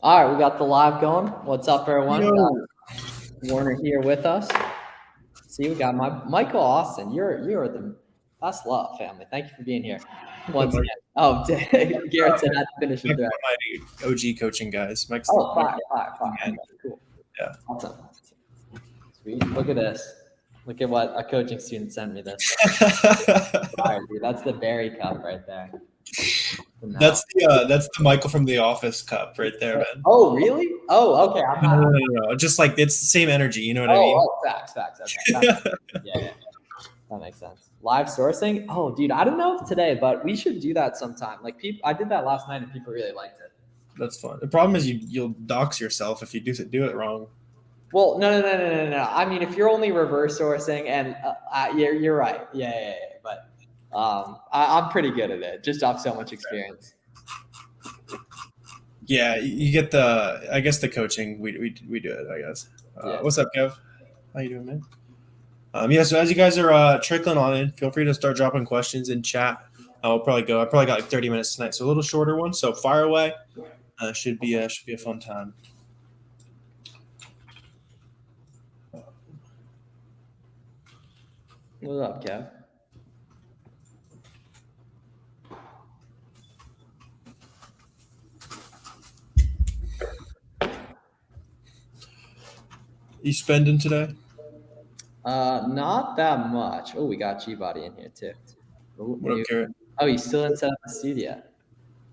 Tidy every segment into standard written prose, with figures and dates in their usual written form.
All right, we got the live going. What's up, everyone? Yo. We got Warner here with us. See, we got Michael Austin. You're the best love, family. Thank you for being here. Once again. Oh, Garrett said I had to finish it. One of my OG coaching guys. Mike's five. Okay, cool. Yeah. Awesome. Sweet. Look at this. Look at what a coaching student sent me this. Fire, dude. That's the Berry Cup right there. That's the Michael from The Office cup right there, man. Oh, really? Oh, okay. No. Just like it's the same energy. You know what I mean? Oh, facts. Okay. Yeah. That makes sense. Live sourcing? Oh, dude, I don't know if today, but we should do that sometime. Like I did that last night and people really liked it. That's fun. The problem is you'll dox yourself if you do it wrong. Well, no. I mean, if you're only reverse sourcing and you're right. Yeah. But I'm pretty good at it, just off so much experience. Yeah, you get the coaching. We do it, I guess. Yeah. What's up, Kev? How you doing, man? So as you guys are trickling on in, feel free to start dropping questions in chat. I probably got like 30 minutes tonight, so a little shorter one. So fire away. Should be a fun time. What's up, Kev? You spending today? Not that much. Oh, we got G-Body in here too. What up, Garrett? Oh, you still didn't set up the studio?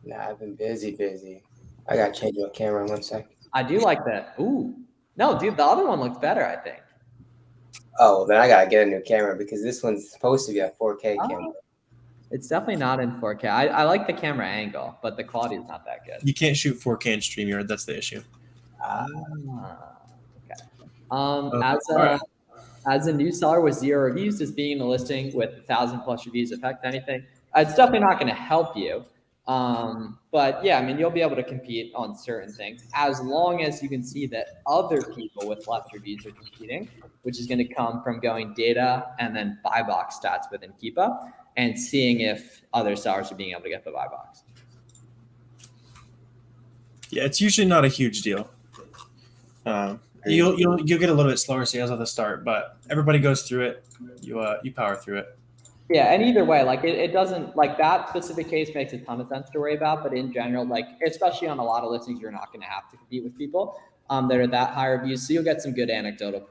Nah, I've been busy. I got to change my camera in 1 second. I do like that. Ooh. No, dude, the other one looks better, I think. Oh, then I got to get a new camera because this one's supposed to be a 4K camera. It's definitely not in 4K. I like the camera angle, but the quality is not that good. You can't shoot 4K in StreamYard. That's the issue. Okay. As a new seller with 0 reviews, does being in a listing with 1,000+ reviews affect anything? It's definitely not going to help you. But yeah, I mean, you'll be able to compete on certain things as long as you can see that other people with less reviews are competing, which is going to come from going data and then buy box stats within Keepa and seeing if other sellers are being able to get the buy box. Yeah, it's usually not a huge deal. You'll get a little bit slower sales at the start, but everybody goes through it. You power through it. Yeah, and either way, like it doesn't, like that specific case makes a ton of sense to worry about, but in general, like especially on a lot of listings, you're not going to have to compete with people that are that high reviews, so you'll get some good anecdotal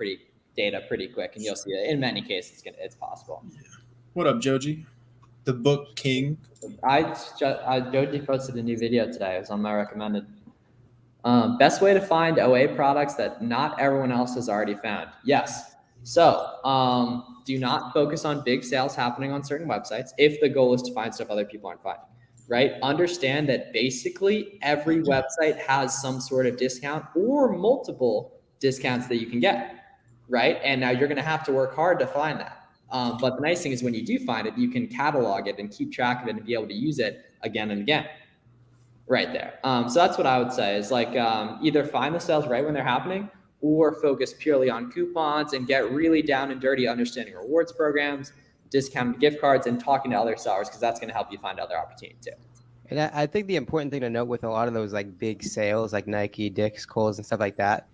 data pretty quick, and you'll see it in many cases it's possible. Yeah. What up, Joji? The book king. Joji posted a new video today. It was on my recommended. Best way to find OA products that not everyone else has already found. Yes. So do not focus on big sales happening on certain websites if the goal is to find stuff other people aren't finding, right? Understand that basically every website has some sort of discount or multiple discounts that you can get, right? And now you're going to have to work hard to find that. But the nice thing is when you do find it, you can catalog it and keep track of it and be able to use it again and again. Right there. So that's what I would say is like either find the sales right when they're happening or focus purely on coupons and get really down and dirty understanding rewards programs, discounted gift cards, and talking to other sellers because that's going to help you find other opportunities too. And I think the important thing to note with a lot of those like big sales like Nike, Dick's, Kohl's, and stuff like that,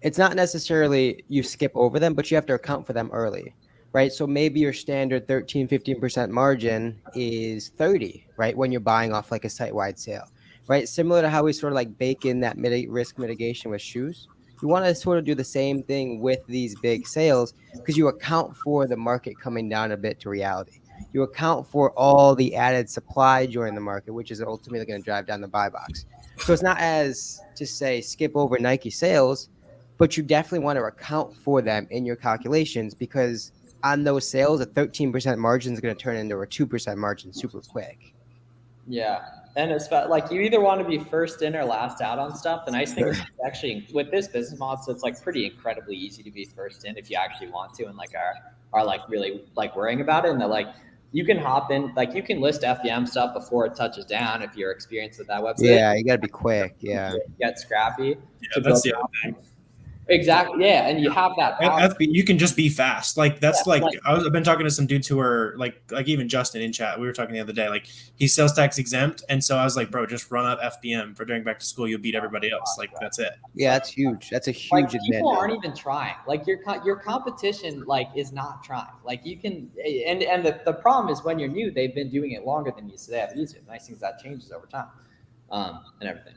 it's not necessarily you skip over them, but you have to account for them early. Right. So maybe your standard 13, 15% margin is 30, right? When you're buying off like a site-wide sale, right? Similar to how we sort of like bake in that risk mitigation with shoes. You want to sort of do the same thing with these big sales because you account for the market coming down a bit to reality. You account for all the added supply during the market, which is ultimately going to drive down the buy box. So it's not as to say skip over Nike sales, but you definitely want to account for them in your calculations because on those sales, a 13% margin is going to turn into a 2% margin super quick. Yeah. And it's like you either want to be first in or last out on stuff. The nice thing is actually with this business model, so it's like pretty incredibly easy to be first in if you actually want to and like are like really like worrying about it. And that like you can hop in, like you can list FBM stuff before it touches down if you're experienced with that website. Yeah, you got to be quick. Yeah. Get scrappy. Yeah, that's the other thing. Exactly. Yeah, and you have that power. FB, you can just be fast. Like that's Yeah, like I've been talking to some dudes who are like even Justin in chat. We were talking the other day. Like he's sales tax exempt, and so I was like, bro, just run up FBM for during back to school. You'll beat everybody else. Like that's it. Yeah, that's huge. That's a Like huge people advantage. aren't even trying. Like your competition like is not trying. Like you can, and the problem is when you're new, they've been doing it longer than you, so they have it easier. The nice thing is that changes over time, and everything.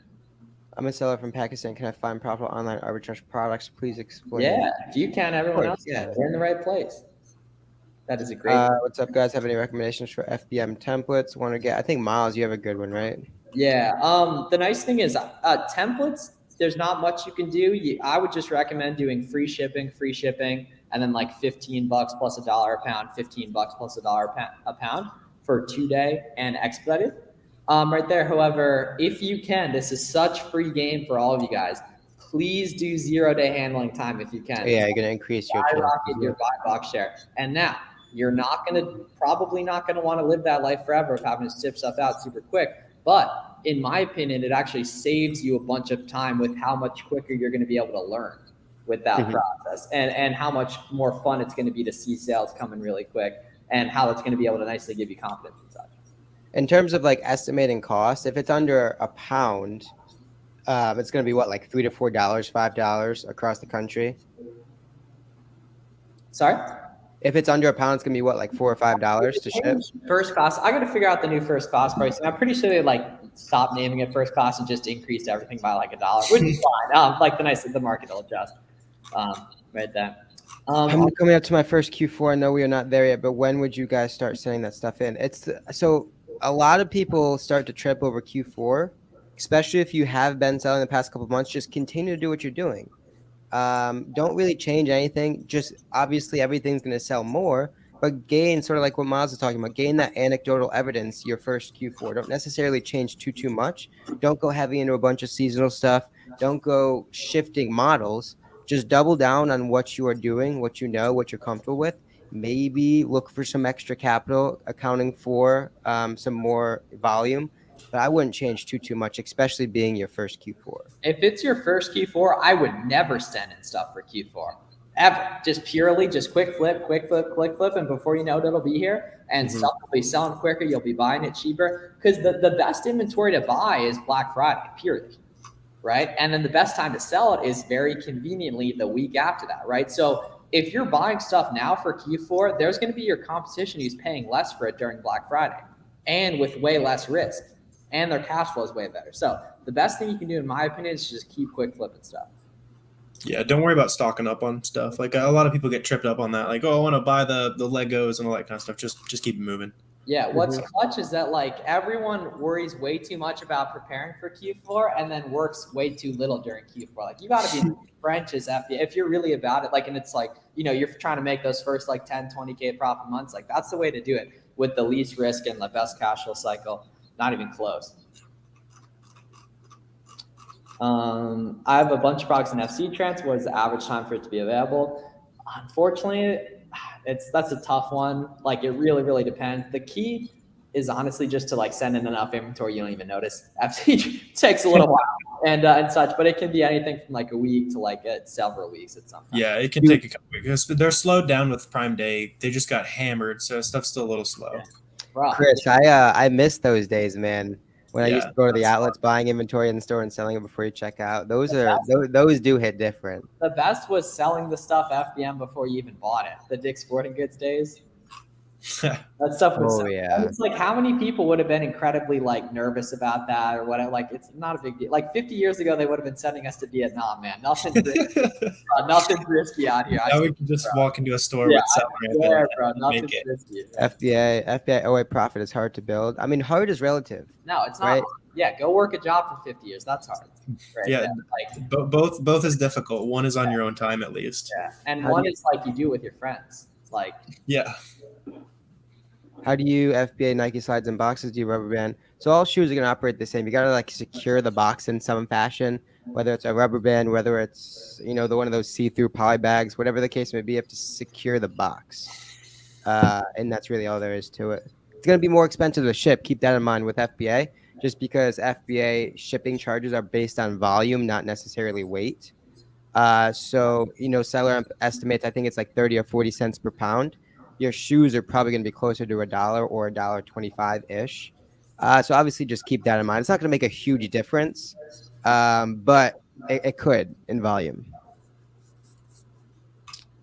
I'm a seller from Pakistan. Can I find profitable online arbitrage products? Please explain. Yeah, if you can, everyone course, else yeah. can. You're in the right place. That is a great. What's up, guys? Have any recommendations for FBM templates? Want to get? I think Miles, you have a good one, right? Yeah. The nice thing is templates. There's not much you can do. I would just recommend doing free shipping, and then like $15 plus $1 a pound, $15 plus $1 a pound for 2-day and expedited. Right there. However, if you can, this is such free game for all of you guys. Please do 0-day handling time if you can. Yeah, you're gonna increase your skyrocket your buy box share. And now you're probably not gonna want to live that life forever of having to ship stuff out super quick. But in my opinion, it actually saves you a bunch of time with how much quicker you're going to be able to learn with that process, and how much more fun it's going to be to see sales coming really quick, and how it's going to be able to nicely give you confidence and such. In terms of like estimating cost, if it's under a pound, it's going to be what, like $3 to $4, $5 across the country. Sorry? If it's under a pound, it's going to be what, like $4 or $5 to ship? First class. I got to figure out the new first class pricing. I'm pretty sure they like stopped naming it first class and just increased everything by like $1, which is fine. Like the market will adjust. Right there. I'm coming up to my first Q4. I know we are not there yet, but when would you guys start sending that stuff in? So a lot of people start to trip over Q4, especially if you have been selling the past couple of months. Just continue to do what you're doing. Don't really change anything. Just obviously everything's going to sell more, but gain, sort of like what Miles was talking about, gain that anecdotal evidence your first Q4. Don't necessarily change too much. Don't go heavy into a bunch of seasonal stuff. Don't go shifting models. Just double down on what you are doing, what you know, what you're comfortable with. Maybe look for some extra capital, accounting for some more volume. But I wouldn't change too much, especially being your first Q4. If it's your first Q4, I would never send in stuff for Q4. Ever. Just quick flip, and before you know it, it'll be here. And stuff will be selling quicker. You'll be buying it cheaper. Because the best inventory to buy is Black Friday, period. Right? And then the best time to sell it is very conveniently the week after that, right? So if you're buying stuff now for Q4, there's going to be your competition who's paying less for it during Black Friday and with way less risk. And their cash flow is way better. So the best thing you can do, in my opinion, is just keep quick flipping stuff. Yeah, don't worry about stocking up on stuff. Like a lot of people get tripped up on that. Like, oh, I want to buy the Legos and all that kind of stuff. Just keep it moving. Yeah, what's clutch is that like everyone worries way too much about preparing for Q4 and then works way too little during Q4. Like you got to be in the trenches if you're really about it. Like, and it's like, you're trying to make those first like 10, 20K profit months. Like that's the way to do it with the least risk and the best cash flow cycle. Not even close. I have a bunch of products in FC trends. What is the average time for it to be available? Unfortunately, that's a tough one. Like it really depends. The key is honestly just to like send in enough inventory you don't even notice. FC takes a little while and such, but it can be anything from like a week to like several weeks at some time. Yeah, it can take a couple weeks. They're slowed down with Prime Day. They just got hammered, so stuff's still a little slow. Yeah. Wow. Chris, I miss those days, man. When I used to go to the that's outlets, buying inventory in the store and selling it before you check out. Those do hit different. The best was selling the stuff FBM before you even bought it. The Dick's Sporting Goods days. That stuff was it's like how many people would have been incredibly like nervous about that or whatever. Like it's not a big deal. Like 50 years ago they would have been sending us to Vietnam, man. Nothing's risky out here. Now we can just walk into a store with something. Yeah, bro. Nothing's risky. FBA OA profit is hard to build. I mean, hard is relative. No, it's not. Right? Yeah, go work a job for 50 years. That's hard. Right? Yeah, like, both is difficult. One is on your own time at least. Yeah, and one is like you do with your friends. It's like How do you FBA Nike slides and boxes? Do you rubber band? So all shoes are going to operate the same. You got to like secure the box in some fashion, whether it's a rubber band, whether it's, the one of those see-through poly bags, whatever the case may be, you have to secure the box. And that's really all there is to it. It's going to be more expensive to ship. Keep that in mind with FBA, just because FBA shipping charges are based on volume, not necessarily weight. So, SellerAmp estimates, I think it's like 30 or 40 cents per pound. Your shoes are probably going to be closer to $1 or $1.25-ish. So obviously just keep that in mind. It's not going to make a huge difference, but it could in volume.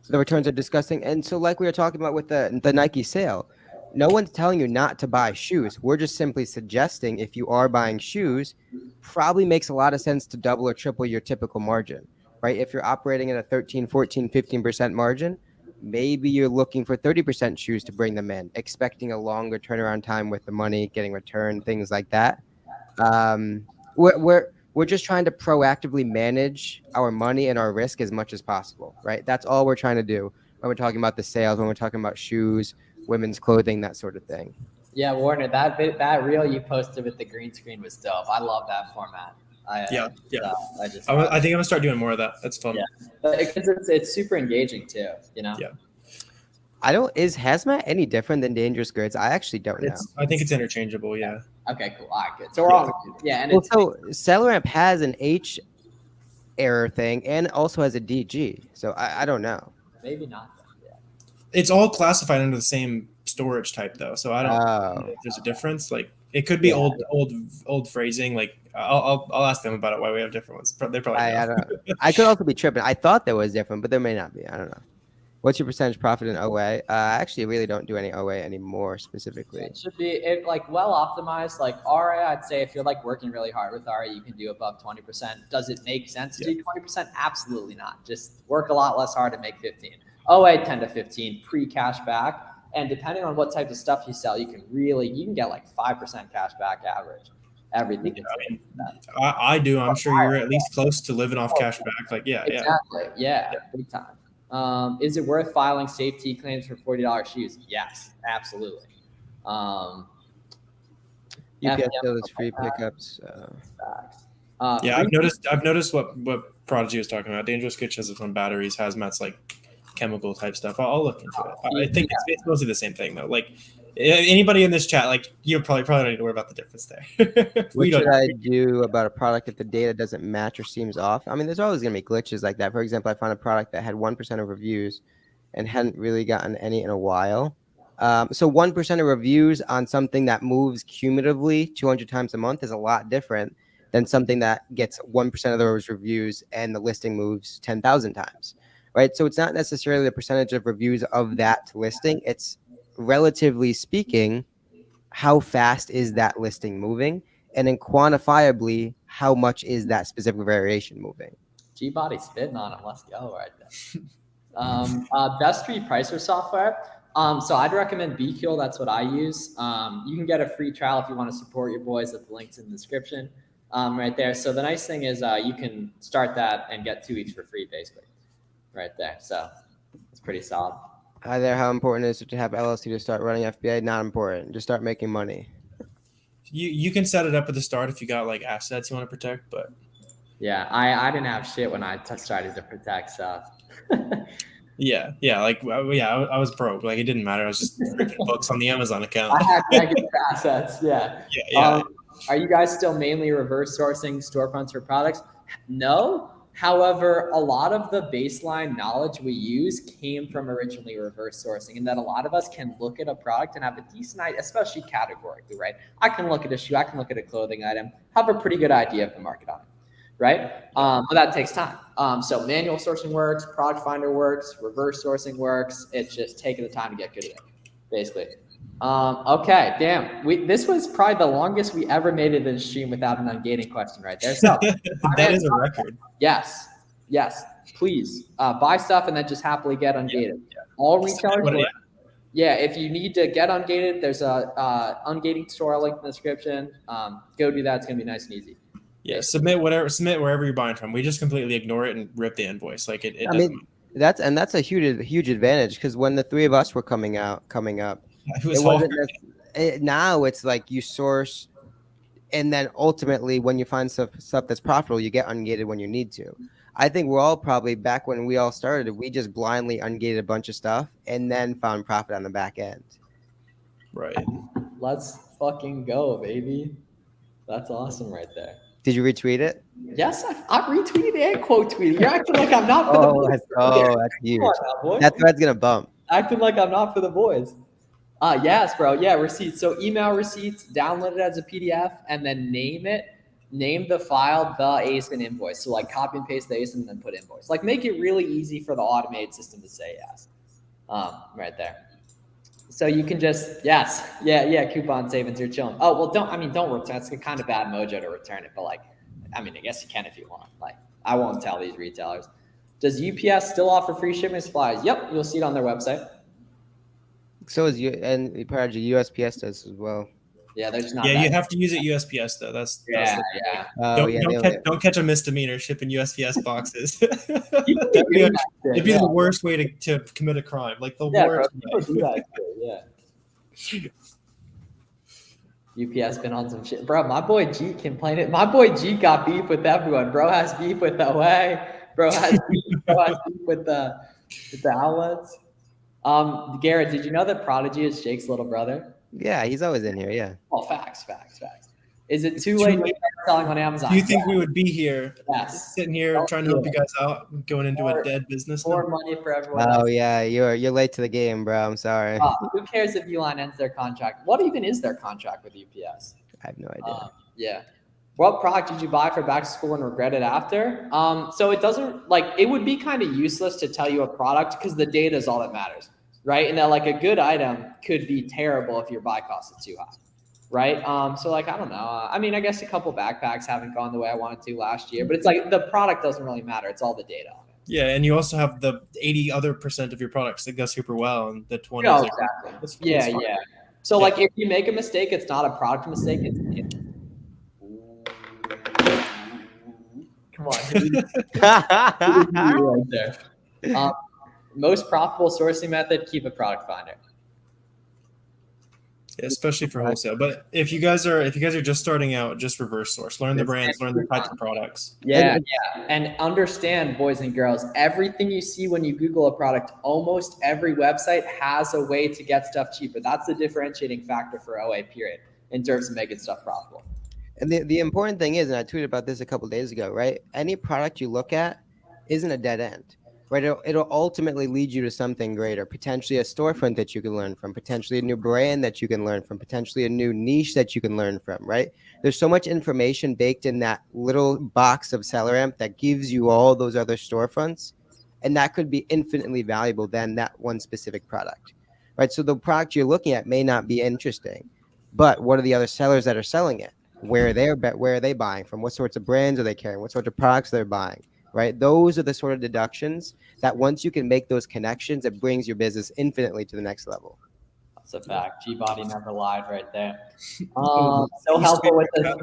The returns are disgusting. And so like we were talking about with the Nike sale, no one's telling you not to buy shoes. We're just simply suggesting if you are buying shoes, probably makes a lot of sense to double or triple your typical margin, right? If you're operating at a 13, 14, 15% margin, maybe you're looking for 30% shoes to bring them in, expecting a longer turnaround time with the money getting returned, things like that. We're just trying to proactively manage our money and our risk as much as possible, right? That's all we're trying to do when we're talking about the sales, when we're talking about shoes, women's clothing, that sort of thing. Yeah, Warner, that reel you posted with the green screen was dope. I love that format. I think I'm gonna start doing more of that. That's fun. Yeah, because it's super engaging too. Yeah. Is hazmat any different than dangerous goods? I actually don't know. I think it's interchangeable. Yeah. Okay, cool. All right, good. So we're all and so SellerAmp has an H error thing and also has a DG. So I don't know. Maybe not. Yeah. It's all classified under the same storage type though, so I don't know if there's a difference. Like it could be old phrasing. Like I'll ask them about it why we have different ones. They probably I don't know. I could also be tripping. I thought there was different, but there may not be. I don't know. What's your percentage profit in OA? I actually really don't do any OA anymore specifically. It should be well optimized. Like RA, I'd say if you're like working really hard with RA, you can do above 20%. Does it make sense to do 20%? Absolutely not. Just work a lot less hard to make 15. OA 10 to 15 pre-cash back. And depending on what type of stuff you sell, you can get like 5% cash back average. Everything. I do. I'm sure you're at least close to living off cash back. Like exactly. Yeah. Big time. Is it worth filing safety claims for $40 shoes? Yes, absolutely. UPS is free pickups. I've noticed what Prodigy was talking about. Dangerous Kitchen has its own batteries. Hazmat's like chemical type stuff. I'll look into it. I think it's mostly the same thing though. Like anybody in this chat, like you probably don't need to worry about the difference there. What should I do about a product if the data doesn't match or seems off? I mean, there's always going to be glitches like that. For example, I found a product that had 1% of reviews and hadn't really gotten any in a while. So 1% of reviews on something that moves cumulatively 200 times a month is a lot different than something that gets 1% of those reviews and the listing moves 10,000 times, right? So it's not necessarily the percentage of reviews of that listing. It's relatively speaking, how fast is that listing moving? And then quantifiably, how much is that specific variation moving? G-Body spitting on it. Let's go right there. Best street pricer software. So I'd recommend BQL. That's what I use. You can get a free trial if you want to support your boys at the links in the description right there. So the nice thing is you can start that and get 2 weeks for free, basically, right there. So it's pretty solid. Hi there. How important is it to have LLC to start running FBA? Not important. Just start making money. You can set it up at the start if you got like assets you want to protect, but yeah, I didn't have shit when I started to protect stuff. Yeah. I was broke. Like it didn't matter. I was just freaking books on the Amazon account. I had negative assets. Yeah. Are you guys still mainly reverse sourcing storefronts for products? No. However, a lot of the baseline knowledge we use came from originally reverse sourcing, and that a lot of us can look at a product and have a decent idea, especially categorically, right? I can look at a shoe, I can look at a clothing item, have a pretty good idea of the market on it, right? But that takes time. So manual sourcing works, product finder works, reverse sourcing works. It's just taking the time to get good at it, basically. Okay, damn. This was probably the longest we ever made it in stream without an ungating question right there. So that is a record. Yes. Please buy stuff and then just happily get ungated. All retailers. Yeah, if you need to get ungated, there's a ungating store link in the description. Go do that. It's gonna be nice and easy. Yeah, submit wherever you're buying from. We just completely ignore it and rip the invoice. Like it. I mean, that's a huge advantage because when the three of us were coming up. It wasn't now it's like you source, and then ultimately when you find stuff that's profitable, you get ungated when you need to. I think we're all probably back when we all started, we just blindly ungated a bunch of stuff and then found profit on the back end. Right. Let's fucking go, baby. That's awesome right there. Did you retweet it? Yes, I retweeted and quote tweeted. You're acting like I'm not for the boys. That's huge. Come on now, boy. That thread's gonna bump. Acting like I'm not for the boys. Yes, bro. Yeah, receipts. So email receipts, download it as a PDF, and then name it. Name the file the ASIN invoice. So like copy and paste the ASIN and then put invoice. Like make it really easy for the automated system to say yes. Right there. So you can just coupon savings, you're chilling. Oh well, don't return. It's kind of bad mojo to return it, but like, I guess you can if you want. Like, I won't tell these retailers. Does UPS still offer free shipping supplies? Yep, you'll see it on their website. So is USPS does as well. Yeah, there's not. Yeah, that. you have to use it USPS though. That's the don't catch a misdemeanor shipping USPS boxes. It'd be the worst way to commit a crime. Like the worst. UPS been on some shit, bro. My boy G complained. My boy G got beef with everyone. Bro has beef with OA. Bro has beef with the outlets. Garrett, did you know that Prodigy is Jake's little brother? Yeah, he's always in here. Yeah. Oh, facts. Is it too late to start selling on Amazon? Do you think we would be here, sitting here Don't trying to help you guys out, going into a dead business? More money for everyone else. Oh yeah, you're late to the game, bro. I'm sorry. Who cares if Uline ends their contract? What even is their contract with UPS? I have no idea. Yeah. What product did you buy for back to school and regret it after? So it doesn't it would be kind of useless to tell you a product because the data is all that matters, right? And that like a good item could be terrible if your buy cost is too high, right? So I don't know. I guess a couple backpacks haven't gone the way I wanted to last year, but it's like the product doesn't really matter. It's all the data on it. Yeah, and you also have the 80% of your products that go super well, and the 20. Oh, exactly. Yeah. So if you make a mistake, it's not a product mistake. It's come on. Right there. Most profitable sourcing method, keep a product finder. Yeah, especially for wholesale. But if you guys are just starting out, just reverse source. Learn the brands, learn the types of products. Yeah. And understand, boys and girls, everything you see when you Google a product, almost every website has a way to get stuff cheaper. That's the differentiating factor for OA, period, in terms of making stuff profitable. And the important thing is, and I tweeted about this a couple of days ago, right? Any product you look at isn't a dead end, right? It'll ultimately lead you to something greater, potentially a storefront that you can learn from, potentially a new brand that you can learn from, potentially a new niche that you can learn from, right? There's so much information baked in that little box of SellerAmp that gives you all those other storefronts, and that could be infinitely valuable than that one specific product, right? So the product you're looking at may not be interesting, but what are the other sellers that are selling it? Where are they buying from? What sorts of brands are they carrying? What sorts of products they're buying, right? Those are the sort of deductions that once you can make those connections, it brings your business infinitely to the next level. That's a fact. G-Body never lied right there. So helpful with this.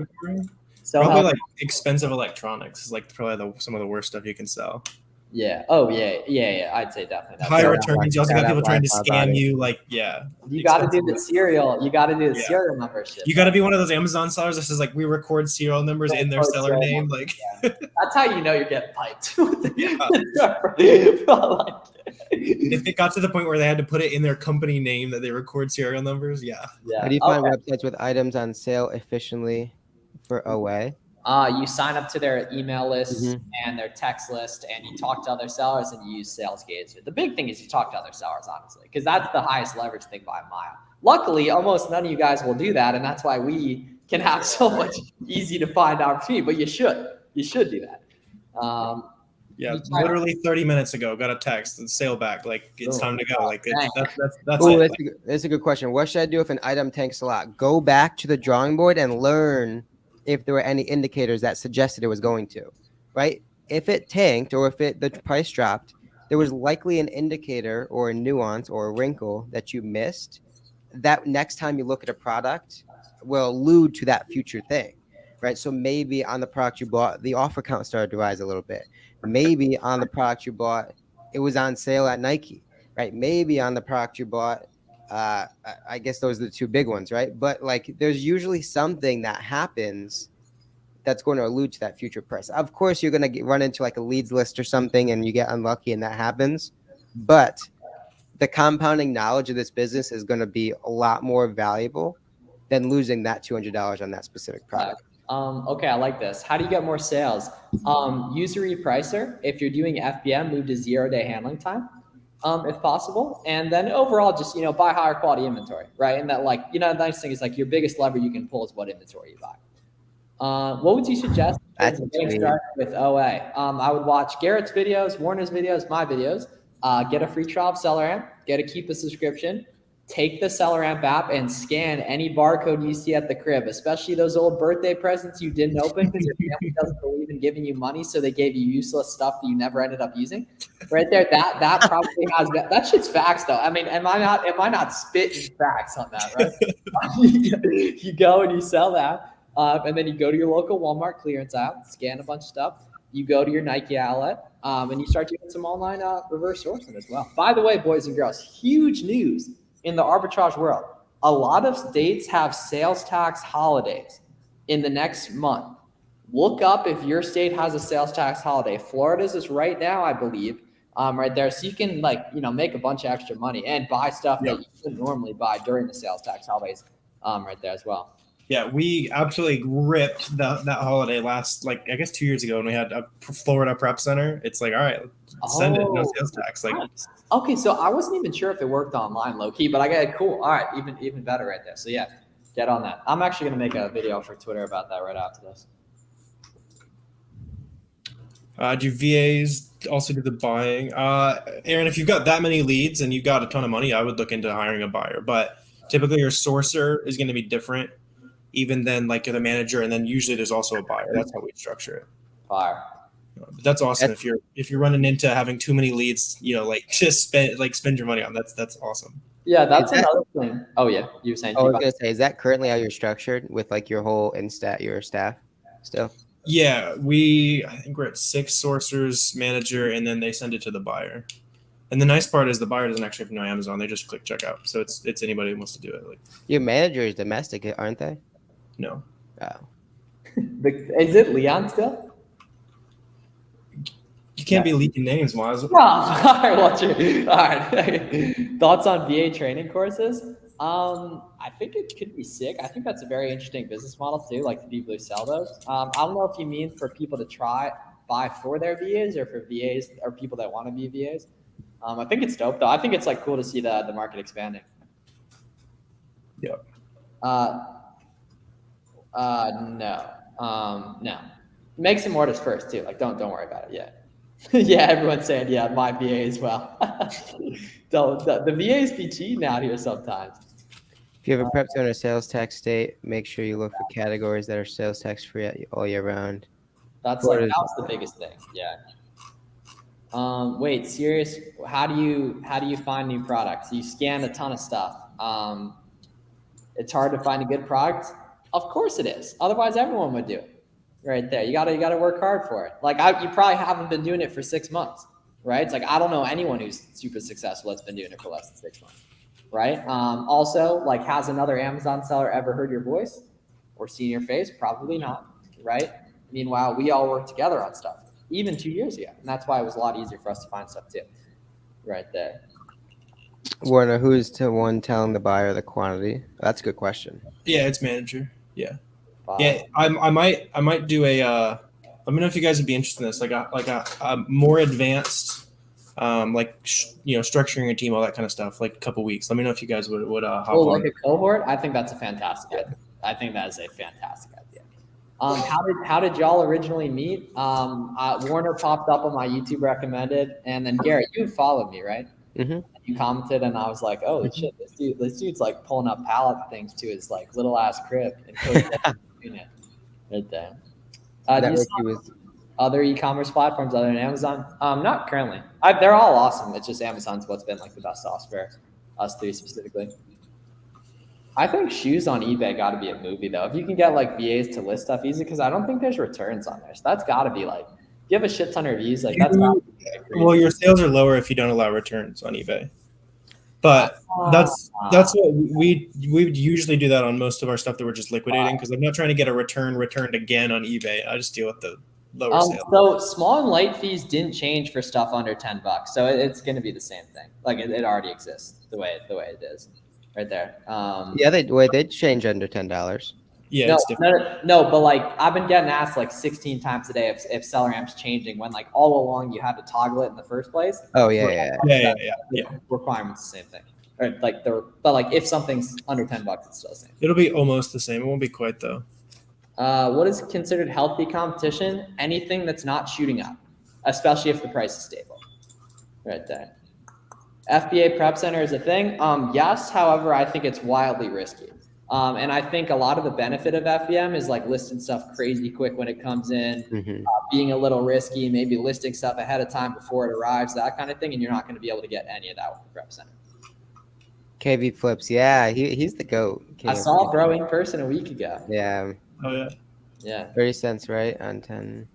Probably like expensive electronics is like probably some of the worst stuff you can sell. Yeah. Oh, yeah. I'd say definitely. High returns. You also got people trying to scam you. You got to do the serial. You got to do the serial number shit. You got to be one of those Amazon sellers that says we record serial numbers in their seller name. That's how you know you're getting piped. If it got to the point where they had to put it in their company name that they record serial numbers, yeah. How do you find websites with items on sale efficiently for OA? You sign up to their email list and their text list, and you talk to other sellers, and you use Sales Gauge. The big thing is you talk to other sellers, honestly, because that's the highest leverage thing by a mile. Luckily, almost none of you guys will do that, and that's why we can have so much easy to find opportunity. But you should do that. Literally 30 minutes ago, got a text and sale back. It's time to go. That's a good question. What should I do if an item tanks a lot? Go back to the drawing board and learn if there were any indicators that suggested it was going to, right? If it tanked or if the price dropped, there was likely an indicator or a nuance or a wrinkle that you missed that next time you look at a product will allude to that future thing, right? So maybe on the product you bought, the offer count started to rise a little bit. Maybe on the product you bought, it was on sale at Nike, right? Maybe on the product you bought, I guess those are the two big ones, right? But there's usually something that happens that's going to allude to that future price. Of course, you're going to run into a leads list or something and you get unlucky and that happens. But the compounding knowledge of this business is going to be a lot more valuable than losing that $200 on that specific product. Okay, I like this. How do you get more sales? Use a repricer. If you're doing FBM, move to 0-day handling time, if possible. And then overall, just, buy higher quality inventory, right? And that, like, the nice thing is, like, your biggest lever you can pull is what inventory you buy. What would you suggest in terms of getting started with OA? I would watch Garrett's videos, Warner's videos, my videos. Get a free trial of SellerAmp. Get a keep a subscription. Take the SellerAmp app and scan any barcode you see at the crib, especially those old birthday presents you didn't open because your family doesn't believe in giving you money, so they gave you useless stuff that you never ended up using. Right there, that probably has that shit's facts though. I mean, am I not spitting facts on that, right? You go and you sell that, and then you go to your local Walmart clearance app, scan a bunch of stuff. You go to your Nike outlet, and you start doing some online reverse sourcing as well. By the way, boys and girls, huge news in the arbitrage world. A lot of states have sales tax holidays in the next month. Look up if your state has a sales tax holiday. Florida's is right now, I believe, right there. So you can make a bunch of extra money and buy stuff that you wouldn't normally buy during the sales tax holidays, right there as well. Yeah, we absolutely ripped that holiday last, I guess 2 years ago when we had a Florida Prep Center. It's like, all right, send it, no sales tax. Nice. Okay, so I wasn't even sure if it worked online low key, but I got it. Cool. All right, even better right there. So yeah, get on that. I'm actually gonna make a video for Twitter about that right after this. Do VAs also do the buying? Aaron, if you've got that many leads and you've got a ton of money, I would look into hiring a buyer. But typically your sourcer is going to be different even than like the manager, and then usually there's also a buyer. That's how we structure it. Buyer. But that's awesome. If you're running into having too many leads, just spend your money on. That's awesome. Yeah, that's another thing. Oh yeah, you were saying. I was gonna say, is that currently how you're structured with like your whole your staff still? Yeah, I think we're at 6 sourcers, manager, and then they send it to the buyer. And the nice part is the buyer doesn't actually have to know Amazon. They just click checkout. So it's anybody who wants to do it. Like, your manager is domestic, aren't they? No. Oh. Is it Leon still? You can't be leaking names, Miles. No. All right, watch it. All right. Thoughts on VA training courses? I think it could be sick. I think that's a very interesting business model too, like the people who sell those. I don't know if you mean for people to buy for their VAs or for VAs or people that want to be VAs. I think it's dope though. I think it's like cool to see the market expanding. Yep. No. Make some orders first too. Like don't worry about it yet. Yeah, everyone's saying my VA as well. The VAs be cheating out here sometimes. If you have a prep zone or sales tax state, make sure you look for categories that are sales tax free all year round. That was the biggest thing. Yeah. Wait, serious? How do you find new products? You scan a ton of stuff. It's hard to find a good product. Of course it is. Otherwise, everyone would do it. Right there. You gotta work hard for it. Like you probably haven't been doing it for 6 months, right? It's like I don't know anyone who's super successful that's been doing it for less than 6 months, right? Also, like, has another Amazon seller ever heard your voice or seen your face? Probably not, right? Meanwhile, we all work together on stuff, even 2 years ago, and that's why it was a lot easier for us to find stuff too, right there. Warner, who's the one telling the buyer the quantity? That's a good question. Yeah, it's manager. Yeah. Yeah, I might do a. Let me know if you guys would be interested in this, like a more advanced, structuring a team, all that kind of stuff, like a couple weeks. Let me know if you guys would hop on. Like a cohort. I think that's a fantastic idea. I think that is a fantastic idea. How did y'all originally meet? Warner popped up on my YouTube recommended, and then Garrett, you followed me, right? Mm-hmm. You commented, and I was like, "Oh shit, this dude's like pulling up pallet things to his like little ass crib and doing it right there." Do you sell other e-commerce platforms other than Amazon? Not currently. They're all awesome. It's just Amazon's what's been like the best sauce for us three specifically. I think shoes on eBay got to be a movie though. If you can get like VAs to list stuff easy, because I don't think there's returns on there. So that's got to be like, you have a shit ton of reviews. Like that's gotta be well, your sales are lower if you don't allow returns on eBay. But that's what we usually do that on most of our stuff that we're just liquidating, because I'm not trying to get a returned again on eBay. I just deal with the lower sales. So small and light fees didn't change for stuff under $10, so it's going to be the same thing. Like it already exists the way it is right there. Yeah, they change under $10. Yeah, No, it's different. no, but like I've been getting asked like 16 times a day if SellerAmp's changing when like all along you had to toggle it in the first place. Oh yeah. Yeah. The requirement's the same thing. Or like but like if something's under $10, it's still the same. It'll be almost the same. It won't be quite though. What is considered healthy competition? Anything that's not shooting up, especially if the price is stable. Right there. FBA Prep Center is a thing. Yes, however, I think it's wildly risky. And I think a lot of the benefit of FBM is like listing stuff crazy quick when it comes in, being a little risky, maybe listing stuff ahead of time before it arrives, that kind of thing. And you're not going to be able to get any of that with the Prep Center. KV Flips, yeah, he's the GOAT. I saw bro in person a week ago. Yeah. Oh yeah. Yeah. 30 cents, right? On 10.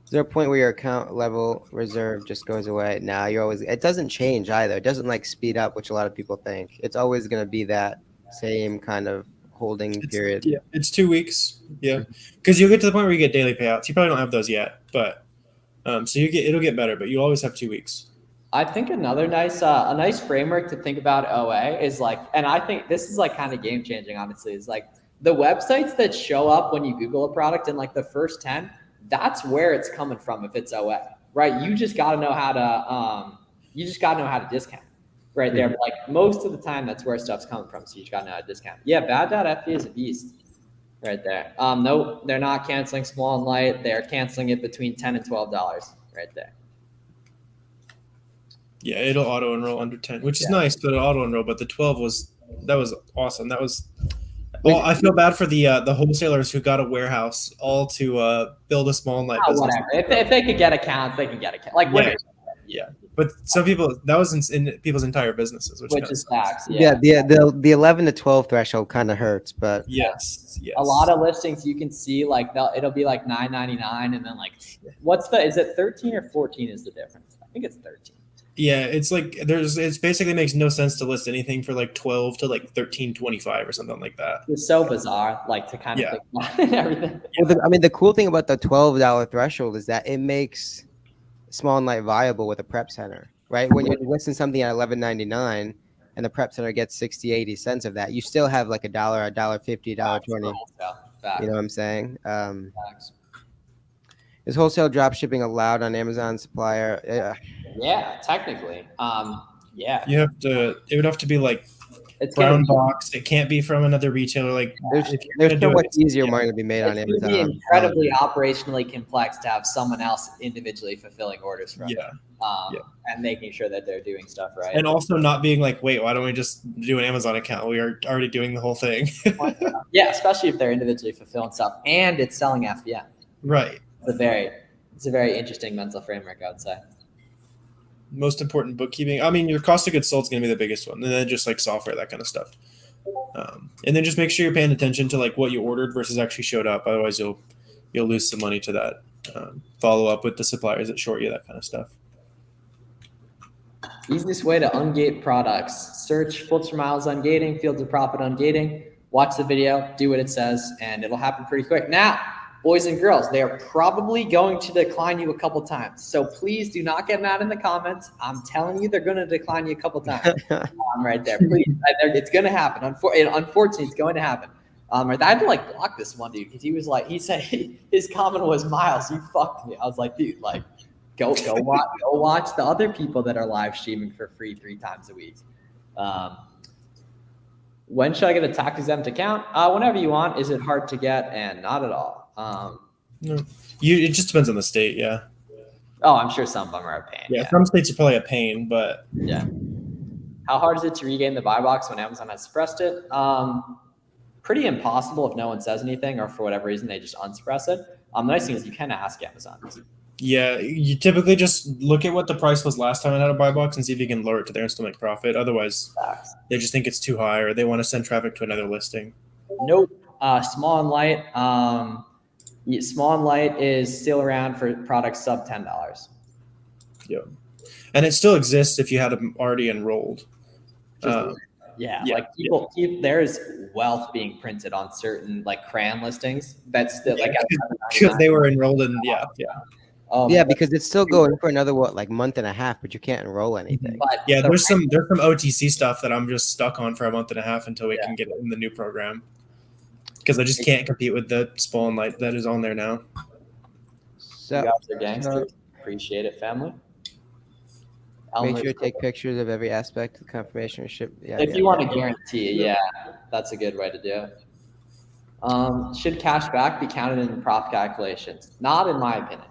Is there a point where your account level reserve just goes away? Nah, you're always, it doesn't change either. It doesn't like speed up, which a lot of people think. It's always going to be that same kind of holding period. Yeah, it's 2 weeks. Yeah, because you'll get to the point where you get daily payouts. You probably don't have those yet, but so it'll get better, but you always have 2 weeks. I think another nice framework to think about OA is like, and I think this is like kind of game changing, honestly, is like the websites that show up when you Google a product in like the first 10, that's where it's coming from if it's OA, right? You just got to know how to discount right there. But like most of the time, that's where stuff's coming from. So you just got to know how to discount. Yeah, bad.fb is a beast right there. No, they're not canceling small and light. They're canceling it between $10 and $12 right there. Yeah, it'll auto enroll under 10, which is nice, but it'll auto enroll. But the 12 was awesome. That was. Well, I feel bad for the wholesalers who got a warehouse all to build a small and light business. Whatever. If they could get accounts, they could get accounts. Like yeah. But some people, that was in people's entire businesses, which is facts. Yeah, the 11 to 12 threshold kind of hurts, but yes. A lot of listings you can see like it'll be like $9.99, and then like is it 13 or 14 is the difference? I think it's 13. Yeah, it's like it basically makes no sense to list anything for like 12 to like 13.25 or something like that. It's so bizarre, like to kind of think about it and everything. Well, the cool thing about the $12 threshold is that it makes small and light viable with a prep center, right? When you're listing something at $11.99 and the prep center gets 60-80 cents of that, you still have like $1, $1.50, $1.20. You know what I'm saying? Is wholesale drop shipping allowed on Amazon supplier? Yeah, technically. Yeah. It would have to be like it's brown box. It can't be from another retailer. Like there's so much easier money to be made on Amazon. It's going to be incredibly operationally complex to have someone else individually fulfilling orders from them. And making sure that they're doing stuff right. And also not being like, wait, why don't we just do an Amazon account? We are already doing the whole thing. Yeah, especially if they're individually fulfilling stuff and it's selling FBM. Right. It's a very interesting mental framework, I would say. Most important bookkeeping. I mean, your cost of goods sold is going to be the biggest one, and then just like software, that kind of stuff. And then just make sure you're paying attention to like what you ordered versus actually showed up. Otherwise, you'll lose some money to that. Follow up with the suppliers that short you, that kind of stuff. Easiest way to ungate products: search Flips for Miles Ungating, Fields of Profit Ungating. Watch the video, do what it says, and it'll happen pretty quick. Now, boys and girls, they are probably going to decline you a couple times. So please do not get mad in the comments. I'm telling you, they're going to decline you a couple times. Right there. Please. It's going to happen. Unfortunately, it's going to happen. I had to like block this one dude because he said his comment was, Miles, you fucked me. I was like, dude, like go watch the other people that are live streaming for free 3 times a week. When should I get a tax exempt account? Whenever you want. Is it hard to get? And not at all. No. It just depends on the state, yeah. Oh, I'm sure some of them are a pain. Yeah, some states are probably a pain, but yeah. How hard is it to regain the buy box when Amazon has suppressed it? Pretty impossible if no one says anything or for whatever reason they just unsuppress it. The nice thing is you can ask Amazon. Yeah, you typically just look at what the price was last time it had a buy box and see if you can lower it to there and still make profit. Otherwise, they just think it's too high or they want to send traffic to another listing. Nope. Small and light. Small and light is still around for products sub $10. Yeah, and it still exists if you had them already enrolled. Like there is wealth being printed on certain like crayon listings. That's still like because they were enrolled in because it's still going for another month and a half, but you can't enroll anything. But, there's some OTC stuff that I'm just stuck on for a month and a half until we can get it in the new program. because I just can't compete with the spawn light that is on there now. So You guys are gangsters. Appreciate it, family. make Elmer's sure to cool. take pictures of every aspect of confirmation or ship. Yeah, If yeah, you want yeah. to guarantee, yeah, that's a good way to do it. Should cash back be counted in the profit calculations? Not in my opinion.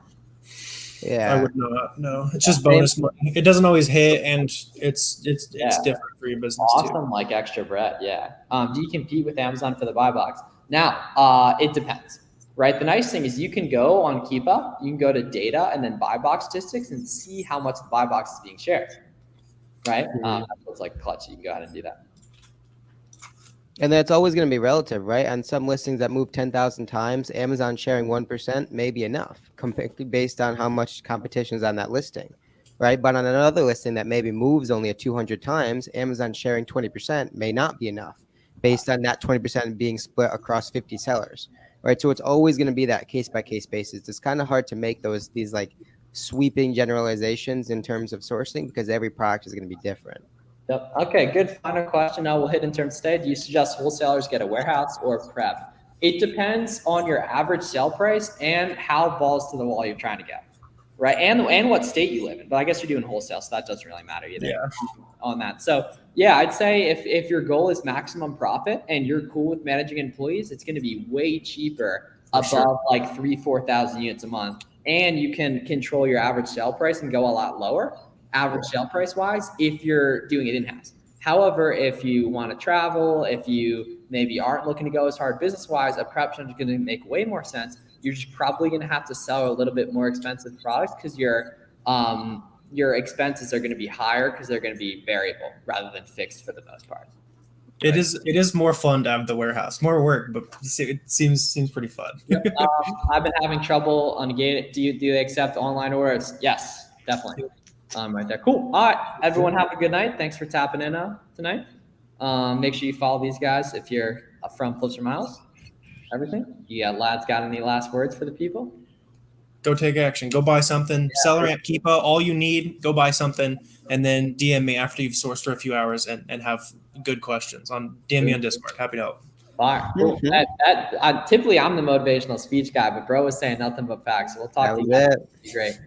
Yeah. I would not. No, it's just bonus money. It doesn't always hit, and it's Yeah. different for your business too. Awesome, like extra bread, yeah. Do you compete with Amazon for the buy box? Now, it depends, right? The nice thing is you can go on Keepa, you can go to data and then buy box statistics and see how much the buy box is being shared, right? That's what's like clutch. You can go ahead and do that. And then it's always going to be relative, right? On some listings that move 10,000 times, Amazon sharing 1% may be enough based on how much competition is on that listing, right? But on another listing that maybe moves only at 200 times, Amazon sharing 20% may not be enough based on that 20% being split across 50 sellers, right? So it's always going to be that case-by-case basis. It's kind of hard to make these like sweeping generalizations in terms of sourcing because every product is going to be different. Yep. Okay, good. Final question now we'll hit in terms of today. Do you suggest wholesalers get a warehouse or prep? It depends on your average sale price and how balls to the wall you're trying to get, right? And what state you live in. But I guess you're doing wholesale, so that doesn't really matter either. Yeah. On that. So yeah, I'd say if your goal is maximum profit and you're cool with managing employees, it's going to be way cheaper above like 3,000-4,000 units a month. And you can control your average sale price and go a lot lower average sale price wise if you're doing it in-house. However, if you want to travel, if you maybe aren't looking to go as hard business wise, a prep center is going to make way more sense. You're just probably going to have to sell a little bit more expensive products because your expenses are going to be higher because they're going to be variable rather than fixed for the most part. It is more fun to have the warehouse, more work, but it seems pretty fun. Yep. I've been having trouble on Ungating. Do they accept online orders? Yes, definitely. Right there. Cool. All right, everyone, have a good night. Thanks for tapping in tonight. Make sure you follow these guys if you're from Flips or Miles. Everything. Lads got any last words for the people? Go take action. Go buy something. SellerAmp, Keepa, all you need. Go buy something, and then DM me after you've sourced for a few hours and have good questions. DM me on Discord. Happy to help. All right, cool. Typically, I'm the motivational speech guy, but bro was saying nothing but facts. So we'll talk to you guys. Great.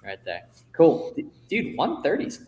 Right there. Cool. Dude, 130 is fun.